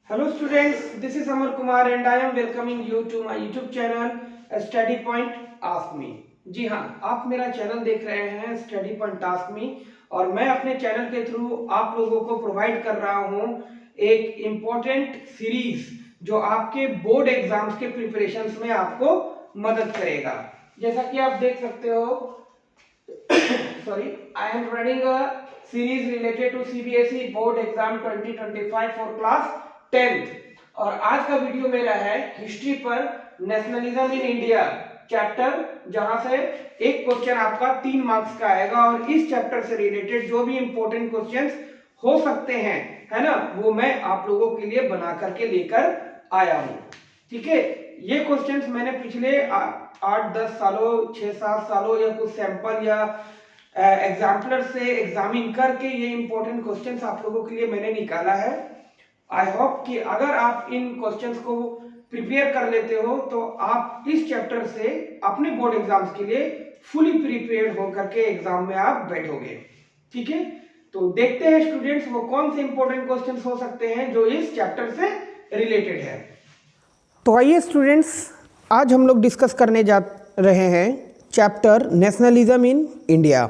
Hello students, this is Amar Kumar and I am welcoming you to my YouTube channel Study Point Ask Me। जी हाँ, आप मेरा channel देख रहे हैं study point ask me और मैं अपने चैनल के थ्रू आप लोगों को प्रोवाइड कर रहा हूँ एक इम्पोर्टेंट सीरीज जो आपके बोर्ड एग्जाम्स के प्रिपरेशंस में आपको मदद करेगा। जैसा कि आप देख सकते हो sorry, I am running a series related to CBSE board exam 2025 for class 10th और आज का वीडियो मेरा है हिस्ट्री पर नेशनलिज्म इन इंडिया चैप्टर, जहां से एक क्वेश्चन आपका 3 मार्क्स का आएगा और इस चैप्टर से रिलेटेड जो भी इंपॉर्टेंट क्वेश्चंस हो सकते हैं, है ना, वो मैं आप लोगों के लिए बना करके लेकर आया हूं। ठीक है, ये क्वेश्चंस मैंने पिछले 8-10 सालों 6-7 सालों या कुछ सैंपल या एग्जाम्पलर से एग्जामिन करके ये इंपॉर्टेंट क्वेश्चंस आप लोगों के लिए मैंने निकाला है। आई होप कि अगर आप इन क्वेश्चंस को प्रिपेयर कर लेते हो तो आप इस चैप्टर से अपने बोर्ड एग्जाम्स के लिए फुली प्रिपेयर्ड होकर के एग्जाम में आप बैठोगे। ठीक है, तो देखते हैं स्टूडेंट्स वो कौन से इंपॉर्टेंट क्वेश्चंस हो सकते हैं जो इस चैप्टर से रिलेटेड है। तो आइए स्टूडेंट्स, आज हम लोग डिस्कस करने जा रहे हैं chapter nationalism in India.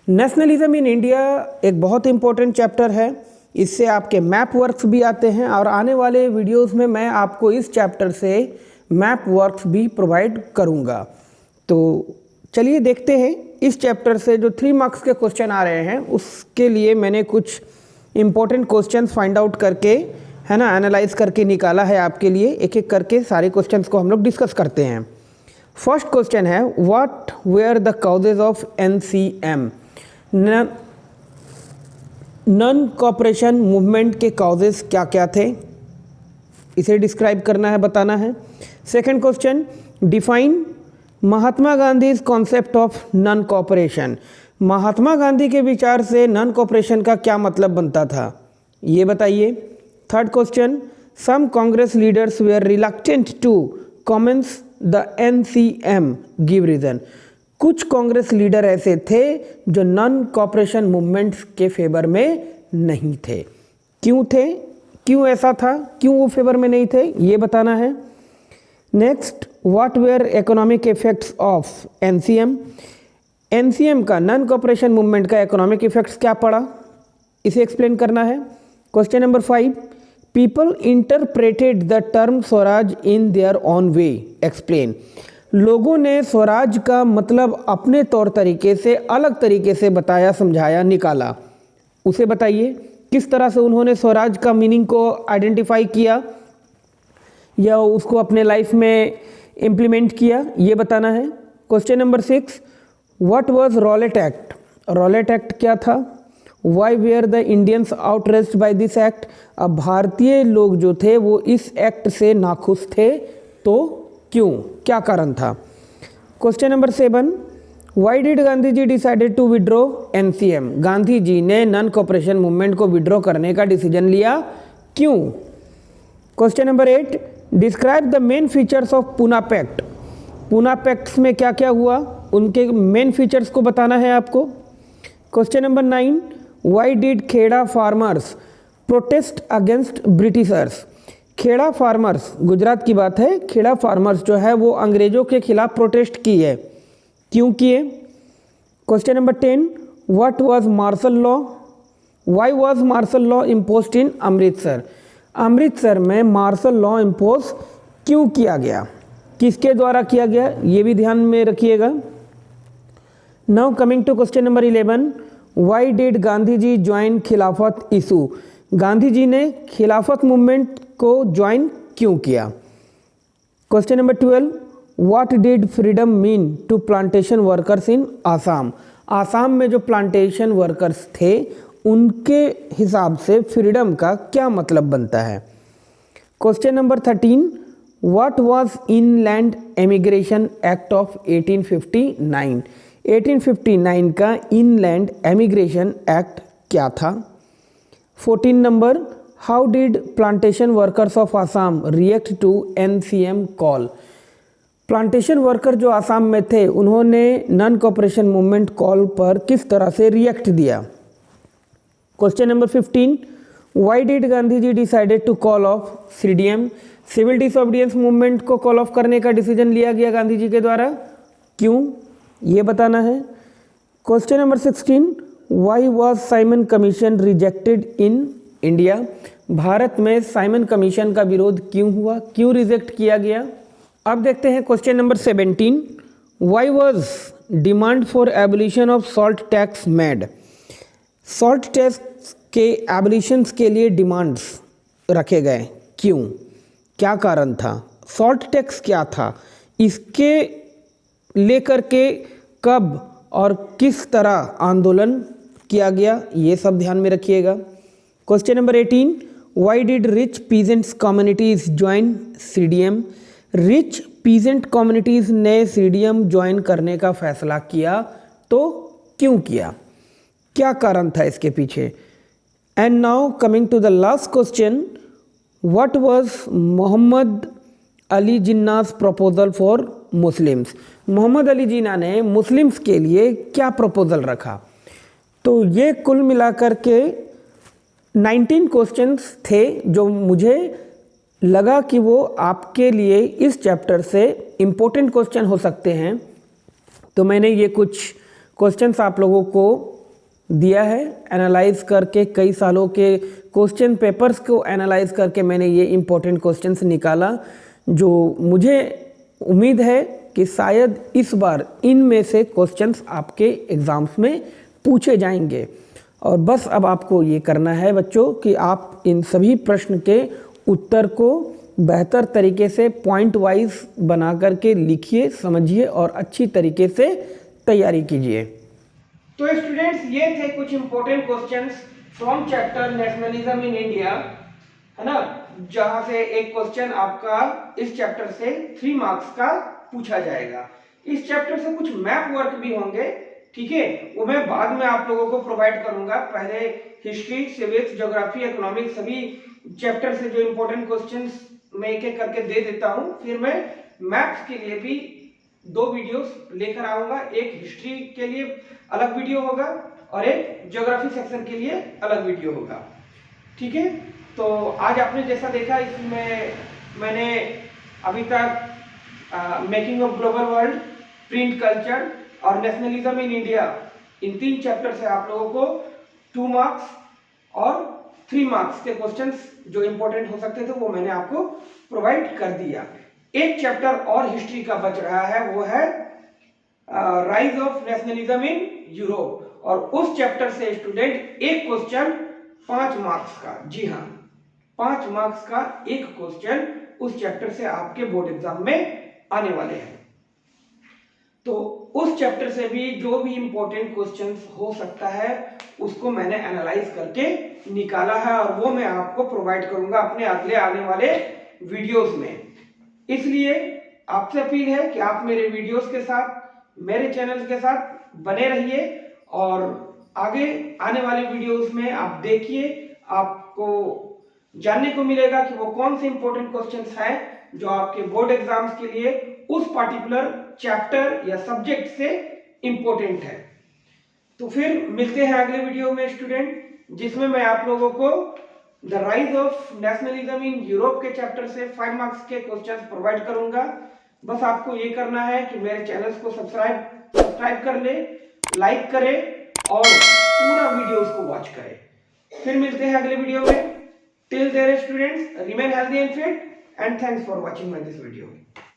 Nationalism in India एक बहुत इंपॉर्टेंट चैप्टर है। इससे आपके मैप वर्क्स भी आते हैं और आने वाले वीडियोस में मैं आपको इस चैप्टर से मैप वर्क्स भी प्रोवाइड करूंगा। तो चलिए देखते हैं इस चैप्टर से जो 3 मार्क्स के क्वेश्चन आ रहे हैं उसके लिए मैंने कुछ इंपॉर्टेंट क्वेश्चंस फाइंड आउट करके, है ना, एनालाइज करके निकाला है आपके लिए। एक एक करके सारे क्वेश्चंस को हम लोग डिस्कस करते हैं। फर्स्ट क्वेश्चन है, what were the causes of NCM? Non cooperation movement के कॉजेज क्या क्या थे, इसे डिस्क्राइब करना है, बताना है। Second question, define Mahatma Gandhi concept of non cooperation. Mahatma Gandhi के विचार से नॉन कॉपरेशन का क्या मतलब बनता था, ये बताइए। Third question, some Congress leaders were reluctant to commence the NCM, give reason. कुछ कांग्रेस लीडर ऐसे थे जो नॉन कॉपरेशन मूवमेंट्स के फेवर में नहीं थे। क्यों थे, क्यों ऐसा था, क्यों वो फेवर में नहीं थे, ये बताना है। Next, what were economic effects of NCM? NCM का, नॉन कॉपरेशन मूवमेंट का इकोनॉमिक इफेक्ट्स क्या पड़ा, इसे एक्सप्लेन करना है। Question number 5, people interpreted the term swaraj in their own way, explain. लोगों ने स्वराज का मतलब अपने तौर तरीके से, अलग तरीके से बताया, समझाया, निकाला, उसे बताइए। किस तरह से उन्होंने स्वराज का मीनिंग को आइडेंटिफाई किया या उसको अपने लाइफ में इम्प्लीमेंट किया, ये बताना है। Question number 6, what was Rowlatt Act? Rowlatt Act क्या था? Why were the Indians outraged by this act? अब भारतीय लोग जो थे वो इस एक्ट से नाखुश थे, तो क्यों, क्या कारण था? Question number 7, why did Gandhi ji decided to withdraw NCM? Gandhi ji ने नॉन कॉपरेशन मूवमेंट को विड्रॉ करने का डिसीजन लिया, क्यों? Question number 8, describe the main features of Poona pact. Poona pacts में क्या क्या हुआ, उनके मेन फीचर्स को बताना है आपको। Question number 9, why did Kheda farmers protest against Britishers? Kheda farmers, Gujarat की बात है, खेड़ा फार्मर्स जो है वो अंग्रेजों के खिलाफ प्रोटेस्ट की है, क्यों किए? Question number 10, what was martial law? Why was martial law imposed in Amritsar? Amritsar में मार्शल लॉ इम्पोज क्यों किया गया, किसके द्वारा किया गया, ये भी ध्यान में रखिएगा। Now coming to question number 11, why did Gandhi ji join Khilafat issue? Gandhi ji ने खिलाफत मूवमेंट को ज्वाइन क्यों किया? Question number 12, what did freedom mean to plantation workers in Assam? Assam में जो प्लांटेशन वर्कर्स थे उनके हिसाब से फ्रीडम का क्या मतलब बनता है? Question number 13, what was inland emigration act of 1859? 1859 का इनलैंड एमिग्रेशन एक्ट क्या था? 14 number, how did plantation workers of Assam react to NCM call? Plantation worker जो आसाम में थे उन्होंने नॉन कॉपरेशन मूवमेंट कॉल पर किस तरह से रिएक्ट दिया? Question number 15, why did Gandhi ji decided to call off CDM, civil disobedience movement को कॉल ऑफ करने का डिसीजन लिया गया गांधी जी के द्वारा, क्यों, ये बताना है। Question number 16, why was Simon commission rejected in India, Bharat में साइमन कमीशन का विरोध क्यों हुआ, क्यों रिजेक्ट किया गया। अब देखते हैं question number 17, why was demand for abolition of salt tax made, salt tax के एबोलिशंस के लिए डिमांड्स रखे गए, क्यों, क्या कारण था, सॉल्ट टैक्स क्या था, इसके लेकर के कब और किस तरह आंदोलन किया गया, ये सब ध्यान में रखिएगा। Question number 18, why did rich peasants communities join CDM, rich peasant communities ने सीडीएम ज्वाइन करने का फैसला किया, तो क्यों किया, क्या कारण था इसके पीछे। And now coming to the last question, what was Mohammad Ali Jinnah's proposal for Muslims, Mohammad Ali Jinnah ने मुस्लिम्स के लिए क्या प्रपोजल रखा। तो ये कुल मिलाकर के 19 क्वेश्चंस थे जो मुझे लगा कि वो आपके लिए इस चैप्टर से इम्पोर्टेंट क्वेश्चन हो सकते हैं, तो मैंने ये कुछ क्वेश्चंस आप लोगों को दिया है एनालाइज करके, कई सालों के क्वेश्चन पेपर्स को एनालाइज करके मैंने ये इम्पोर्टेंट क्वेश्चंस निकाला, जो मुझे उम्मीद है कि शायद इस बार इनमें से क्वेश्चंस आपके एग्ज़ाम्स में पूछे जाएंगे। और बस अब आपको ये करना है बच्चों कि आप इन सभी प्रश्न के उत्तर को बेहतर तरीके से पॉइंट वाइज बना करके लिखिए, समझिए और अच्छी तरीके से तैयारी कीजिए। तो स्टूडेंट्स, ये थे कुछ important questions from chapter nationalism in India, है ना, जहां से एक क्वेश्चन आपका इस चैप्टर से 3 मार्क्स का पूछा जाएगा। इस चैप्टर से कुछ मैप वर्क भी होंगे, ठीक है, वो मैं बाद में आप लोगों को प्रोवाइड करूंगा। पहले हिस्ट्री, सिविक्स, ज्योग्राफी, इकोनॉमिक्स, सभी चैप्टर से जो इंपॉर्टेंट क्वेश्चंस मैं एक एक करके दे देता हूं। फिर मैं मैथ्स के लिए भी 2 वीडियोस लेकर आऊंगा, एक हिस्ट्री के लिए अलग वीडियो होगा और एक ज्योग्राफी सेक्शन के लिए अलग वीडियो होगा, ठीक है। तो आज आपने जैसा देखा, इसमें मैंने अभी तक making of global world, print culture और नेशनलिज्म इन इंडिया, इन 3 चैप्टर से आप लोगों को 2 मार्क्स और 3 मार्क्स के क्वेश्चंस जो इंपॉर्टेंट हो सकते थे वो मैंने आपको प्रोवाइड कर दिया। एक चैप्टर और हिस्ट्री का बच रहा है, वो है rise of nationalism in Europe, और उस चैप्टर से स्टूडेंट एक क्वेश्चन 5 मार्क्स का, जी हाँ 5 मार्क्स का एक क्वेश्चन उस चैप्टर से आपके बोर्ड एग्जाम में आने वाले हैं। तो उस चैप्टर से भी जो भी इंपॉर्टेंट क्वेश्चंस हो सकता है उसको मैंने एनालाइज करके निकाला है और वो मैं आपको प्रोवाइड करूंगा अपने अगले आने वाले वीडियोस में। इसलिए आपसे अपील है कि आप मेरे वीडियोस के साथ, मेरे चैनल के साथ बने रहिए और आगे आने वाले वीडियोस में आप देखिए, आपको जानने को मिलेगा कि वो कौन से इंपॉर्टेंट क्वेश्चंस हैं जो आपके बोर्ड एग्जाम्स के लिए उस पार्टिकुलर चैप्टर या सब्जेक्ट से इंपॉर्टेंट है। तो फिर मिलते हैं अगले वीडियो में स्टूडेंट, जिसमें मैं आप लोगों को the rise of nationalism in Europe के चैप्टर से 5 मार्क्स के क्वेश्चंस प्रोवाइड करूंगा। बस आपको ये करना है कि मेरे चैनल्स को सब्सक्राइब कर ले, लाइक करें और पूरा वीडियोस को वॉच करें। फिर मिलते हैं अगले वीडियो में। Till there students, remain healthy and fit, and thanks for watching my this video.